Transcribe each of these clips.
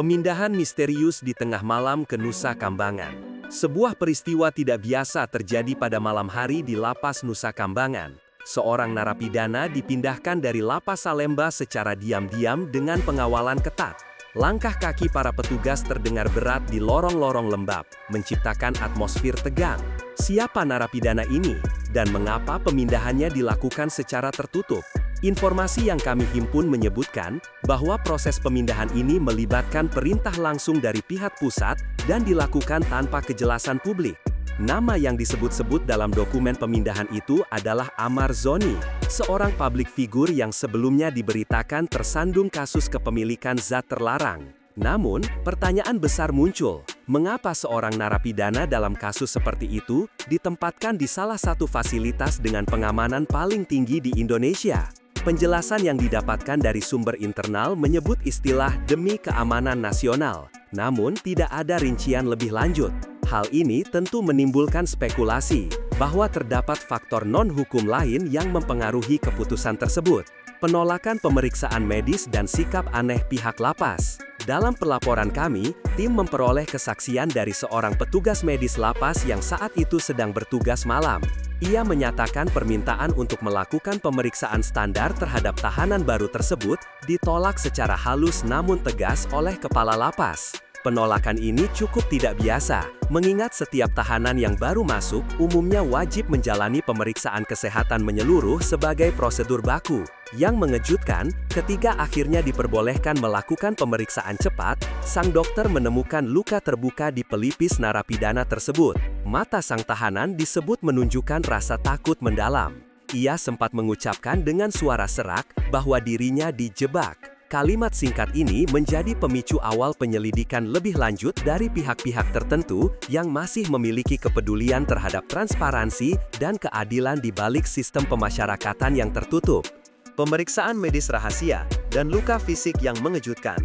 Pemindahan misterius di tengah malam ke Nusa Kambangan. Sebuah peristiwa tidak biasa terjadi pada malam hari di Lapas Nusa Kambangan. Seorang narapidana dipindahkan dari Lapas Salemba secara diam-diam dengan pengawalan ketat. Langkah kaki para petugas terdengar berat di lorong-lorong lembab, menciptakan atmosfer tegang. Siapa narapidana ini, dan mengapa pemindahannya dilakukan secara tertutup? Informasi yang kami himpun menyebutkan bahwa proses pemindahan ini melibatkan perintah langsung dari pihak pusat dan dilakukan tanpa kejelasan publik. Nama yang disebut-sebut dalam dokumen pemindahan itu adalah Amar Zoni, seorang publik figur yang sebelumnya diberitakan tersandung kasus kepemilikan zat terlarang. Namun, pertanyaan besar muncul, mengapa seorang narapidana dalam kasus seperti itu ditempatkan di salah satu fasilitas dengan pengamanan paling tinggi di Indonesia? Penjelasan yang didapatkan dari sumber internal menyebut istilah demi keamanan nasional, namun tidak ada rincian lebih lanjut. Hal ini tentu menimbulkan spekulasi bahwa terdapat faktor non-hukum lain yang mempengaruhi keputusan tersebut. Penolakan pemeriksaan medis dan sikap aneh pihak lapas. Dalam pelaporan kami, tim memperoleh kesaksian dari seorang petugas medis lapas yang saat itu sedang bertugas malam. Ia menyatakan permintaan untuk melakukan pemeriksaan standar terhadap tahanan baru tersebut ditolak secara halus namun tegas oleh kepala lapas. Penolakan ini cukup tidak biasa, mengingat setiap tahanan yang baru masuk umumnya wajib menjalani pemeriksaan kesehatan menyeluruh sebagai prosedur baku. Yang mengejutkan, ketika akhirnya diperbolehkan melakukan pemeriksaan cepat, sang dokter menemukan luka terbuka di pelipis narapidana tersebut. Mata sang tahanan disebut menunjukkan rasa takut mendalam. Ia sempat mengucapkan dengan suara serak bahwa dirinya dijebak. Kalimat singkat ini menjadi pemicu awal penyelidikan lebih lanjut dari pihak-pihak tertentu yang masih memiliki kepedulian terhadap transparansi dan keadilan di balik sistem pemasyarakatan yang tertutup. Pemeriksaan medis rahasia dan luka fisik yang mengejutkan.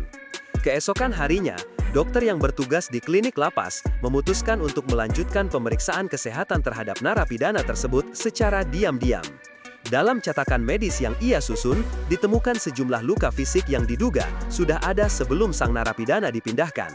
Keesokan harinya, dokter yang bertugas di klinik lapas memutuskan untuk melanjutkan pemeriksaan kesehatan terhadap narapidana tersebut secara diam-diam. Dalam catatan medis yang ia susun, ditemukan sejumlah luka fisik yang diduga sudah ada sebelum sang narapidana dipindahkan.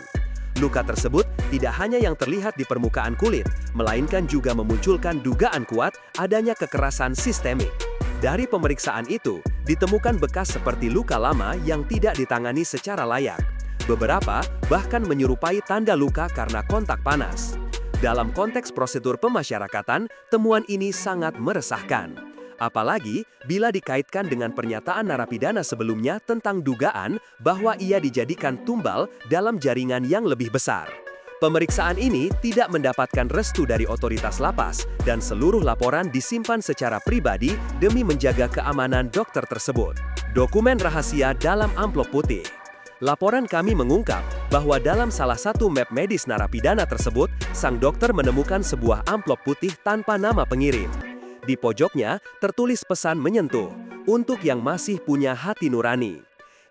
Luka tersebut tidak hanya yang terlihat di permukaan kulit, melainkan juga memunculkan dugaan kuat adanya kekerasan sistemik. Dari pemeriksaan itu, ditemukan bekas seperti luka lama yang tidak ditangani secara layak. Beberapa bahkan menyerupai tanda luka karena kontak panas. Dalam konteks prosedur pemasyarakatan, temuan ini sangat meresahkan. Apalagi bila dikaitkan dengan pernyataan narapidana sebelumnya tentang dugaan bahwa ia dijadikan tumbal dalam jaringan yang lebih besar. Pemeriksaan ini tidak mendapatkan restu dari otoritas lapas dan seluruh laporan disimpan secara pribadi demi menjaga keamanan dokter tersebut. Dokumen rahasia dalam amplop putih. Laporan kami mengungkap bahwa dalam salah satu map medis narapidana tersebut, sang dokter menemukan sebuah amplop putih tanpa nama pengirim. Di pojoknya tertulis pesan menyentuh, untuk yang masih punya hati nurani.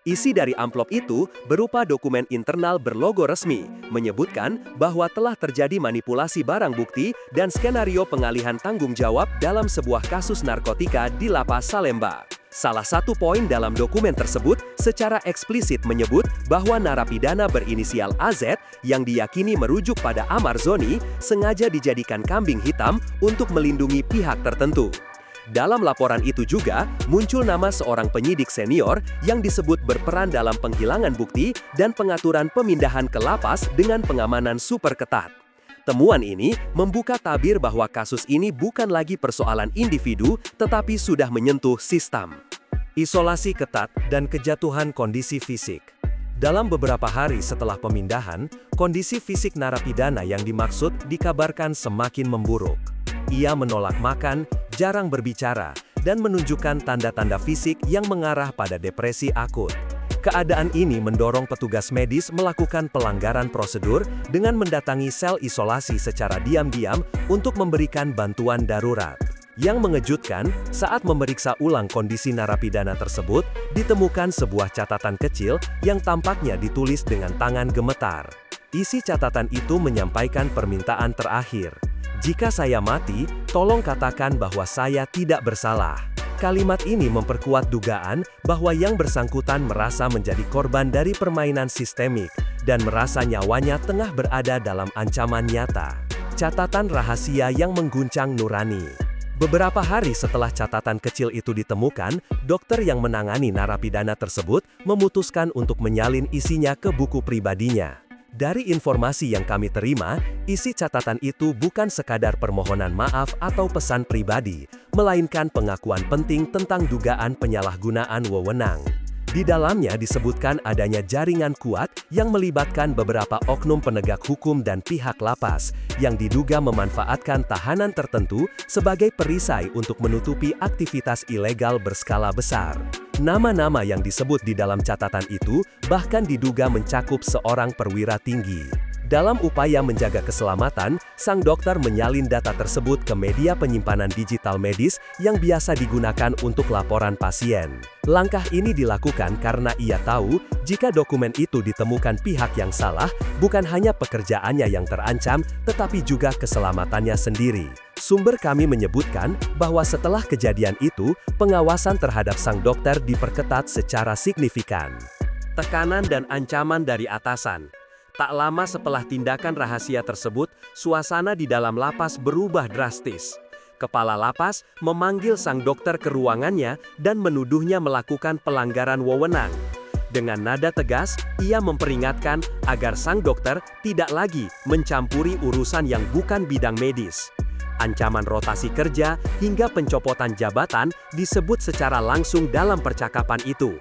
Isi dari amplop itu berupa dokumen internal berlogo resmi, menyebutkan bahwa telah terjadi manipulasi barang bukti dan skenario pengalihan tanggung jawab dalam sebuah kasus narkotika di Lapas Salemba. Salah satu poin dalam dokumen tersebut secara eksplisit menyebut bahwa narapidana berinisial AZ yang diyakini merujuk pada Amar Zoni sengaja dijadikan kambing hitam untuk melindungi pihak tertentu. Dalam laporan itu juga muncul nama seorang penyidik senior yang disebut berperan dalam penghilangan bukti dan pengaturan pemindahan ke lapas dengan pengamanan super ketat. Temuan ini membuka tabir bahwa kasus ini bukan lagi persoalan individu, tetapi sudah menyentuh sistem. Isolasi ketat dan kejatuhan kondisi fisik. Dalam beberapa hari setelah pemindahan, kondisi fisik narapidana yang dimaksud dikabarkan semakin memburuk. Ia menolak makan, jarang berbicara, dan menunjukkan tanda-tanda fisik yang mengarah pada depresi akut. Keadaan ini mendorong petugas medis melakukan pelanggaran prosedur dengan mendatangi sel isolasi secara diam-diam untuk memberikan bantuan darurat. Yang mengejutkan, saat memeriksa ulang kondisi narapidana tersebut, ditemukan sebuah catatan kecil yang tampaknya ditulis dengan tangan gemetar. Isi catatan itu menyampaikan permintaan terakhir. Jika saya mati, tolong katakan bahwa saya tidak bersalah. Kalimat ini memperkuat dugaan bahwa yang bersangkutan merasa menjadi korban dari permainan sistemik dan merasa nyawanya tengah berada dalam ancaman nyata. Catatan rahasia yang mengguncang nurani. Beberapa hari setelah catatan kecil itu ditemukan, dokter yang menangani narapidana tersebut memutuskan untuk menyalin isinya ke buku pribadinya. Dari informasi yang kami terima, isi catatan itu bukan sekadar permohonan maaf atau pesan pribadi, melainkan pengakuan penting tentang dugaan penyalahgunaan wewenang. Di dalamnya disebutkan adanya jaringan kuat yang melibatkan beberapa oknum penegak hukum dan pihak lapas, yang diduga memanfaatkan tahanan tertentu sebagai perisai untuk menutupi aktivitas ilegal berskala besar. Nama-nama yang disebut di dalam catatan itu bahkan diduga mencakup seorang perwira tinggi. Dalam upaya menjaga keselamatan, sang dokter menyalin data tersebut ke media penyimpanan digital medis yang biasa digunakan untuk laporan pasien. Langkah ini dilakukan karena ia tahu jika dokumen itu ditemukan pihak yang salah, bukan hanya pekerjaannya yang terancam, tetapi juga keselamatannya sendiri. Sumber kami menyebutkan bahwa setelah kejadian itu, pengawasan terhadap sang dokter diperketat secara signifikan. Tekanan dan ancaman dari atasan. Tak lama setelah tindakan rahasia tersebut, suasana di dalam lapas berubah drastis. Kepala lapas memanggil sang dokter ke ruangannya dan menuduhnya melakukan pelanggaran wewenang. Dengan nada tegas, ia memperingatkan agar sang dokter tidak lagi mencampuri urusan yang bukan bidang medis. Ancaman rotasi kerja hingga pencopotan jabatan disebut secara langsung dalam percakapan itu.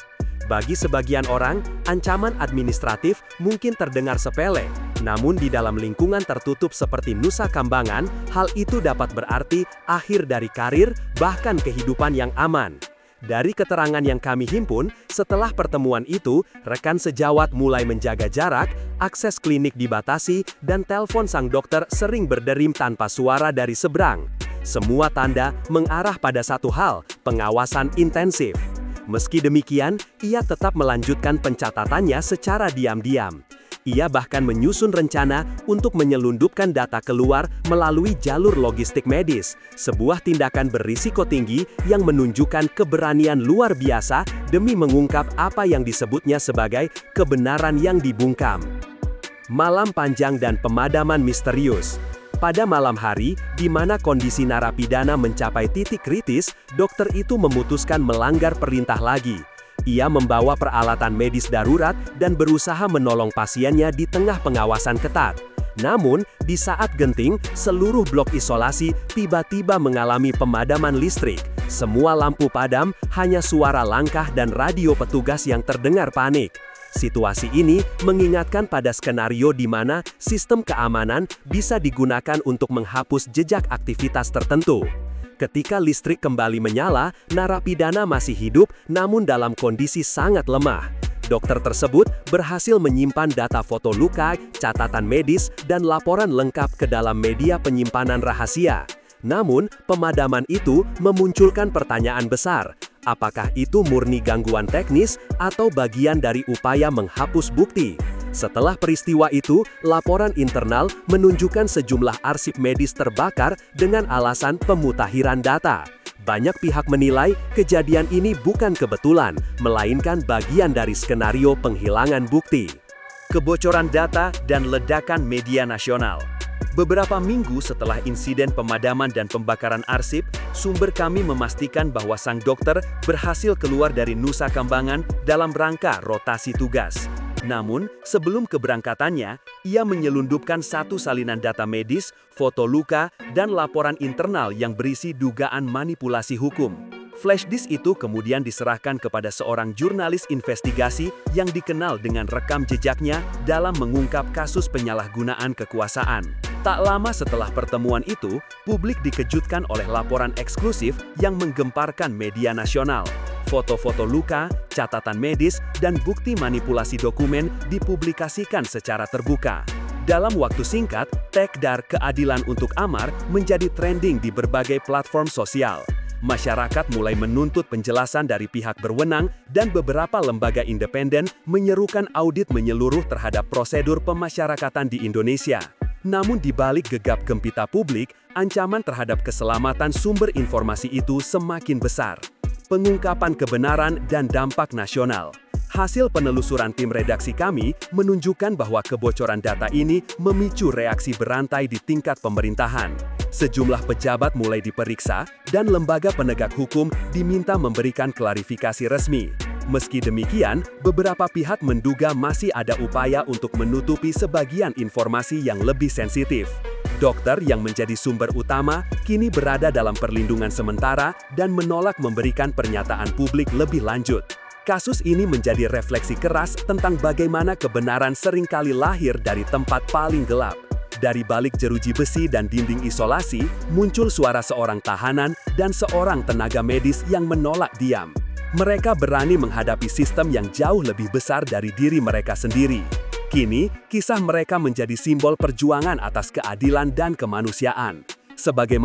Bagi sebagian orang, ancaman administratif mungkin terdengar sepele, namun di dalam lingkungan tertutup seperti Nusa Kambangan, hal itu dapat berarti akhir dari karir, bahkan kehidupan yang aman. Dari keterangan yang kami himpun, setelah pertemuan itu, rekan sejawat mulai menjaga jarak, akses klinik dibatasi, dan telepon sang dokter sering berderim tanpa suara dari seberang. Semua tanda mengarah pada satu hal, pengawasan intensif. Meski demikian, ia tetap melanjutkan pencatatannya secara diam-diam. Ia bahkan menyusun rencana untuk menyelundupkan data keluar melalui jalur logistik medis, sebuah tindakan berisiko tinggi yang menunjukkan keberanian luar biasa demi mengungkap apa yang disebutnya sebagai kebenaran yang dibungkam. Malam panjang dan pemadaman misterius. Pada malam hari, di mana kondisi narapidana mencapai titik kritis, dokter itu memutuskan melanggar perintah lagi. Ia membawa peralatan medis darurat dan berusaha menolong pasiennya di tengah pengawasan ketat. Namun, di saat genting, seluruh blok isolasi tiba-tiba mengalami pemadaman listrik. Semua lampu padam, hanya suara langkah dan radio petugas yang terdengar panik. Situasi ini mengingatkan pada skenario di mana sistem keamanan bisa digunakan untuk menghapus jejak aktivitas tertentu. Ketika listrik kembali menyala, narapidana masih hidup namun dalam kondisi sangat lemah. Dokter tersebut berhasil menyimpan data foto luka, catatan medis, dan laporan lengkap ke dalam media penyimpanan rahasia. Namun, pemadaman itu memunculkan pertanyaan besar. Apakah itu murni gangguan teknis atau bagian dari upaya menghapus bukti? Setelah peristiwa itu, laporan internal menunjukkan sejumlah arsip medis terbakar dengan alasan pemutakhiran data. Banyak pihak menilai kejadian ini bukan kebetulan, melainkan bagian dari skenario penghilangan bukti. Kebocoran data dan ledakan media nasional. Beberapa minggu setelah insiden pemadaman dan pembakaran arsip, sumber kami memastikan bahwa sang dokter berhasil keluar dari Nusa Kambangan dalam rangka rotasi tugas. Namun, sebelum keberangkatannya, ia menyelundupkan satu salinan data medis, foto luka, dan laporan internal yang berisi dugaan manipulasi hukum. Flash disk itu kemudian diserahkan kepada seorang jurnalis investigasi yang dikenal dengan rekam jejaknya dalam mengungkap kasus penyalahgunaan kekuasaan. Tak lama setelah pertemuan itu, publik dikejutkan oleh laporan eksklusif yang menggemparkan media nasional. Foto-foto luka, catatan medis, dan bukti manipulasi dokumen dipublikasikan secara terbuka. Dalam waktu singkat, tagline "Keadilan untuk Amar" menjadi trending di berbagai platform sosial. Masyarakat mulai menuntut penjelasan dari pihak berwenang dan beberapa lembaga independen menyerukan audit menyeluruh terhadap prosedur pemasyarakatan di Indonesia. Namun di balik gegap gempita publik, ancaman terhadap keselamatan sumber informasi itu semakin besar. pengungkapan kebenaran dan dampak nasional. Hasil penelusuran tim redaksi kami menunjukkan bahwa kebocoran data ini memicu reaksi berantai di tingkat pemerintahan. Sejumlah pejabat mulai diperiksa dan lembaga penegak hukum diminta memberikan klarifikasi resmi. Meski demikian, beberapa pihak menduga masih ada upaya untuk menutupi sebagian informasi yang lebih sensitif. Dokter yang menjadi sumber utama kini berada dalam perlindungan sementara dan menolak memberikan pernyataan publik lebih lanjut. Kasus ini menjadi refleksi keras tentang bagaimana kebenaran seringkali lahir dari tempat paling gelap. Dari balik jeruji besi dan dinding isolasi, muncul suara seorang tahanan dan seorang tenaga medis yang menolak diam. Mereka berani menghadapi sistem yang jauh lebih besar dari diri mereka sendiri. Kini, kisah mereka menjadi simbol perjuangan atas keadilan dan kemanusiaan. Sebagai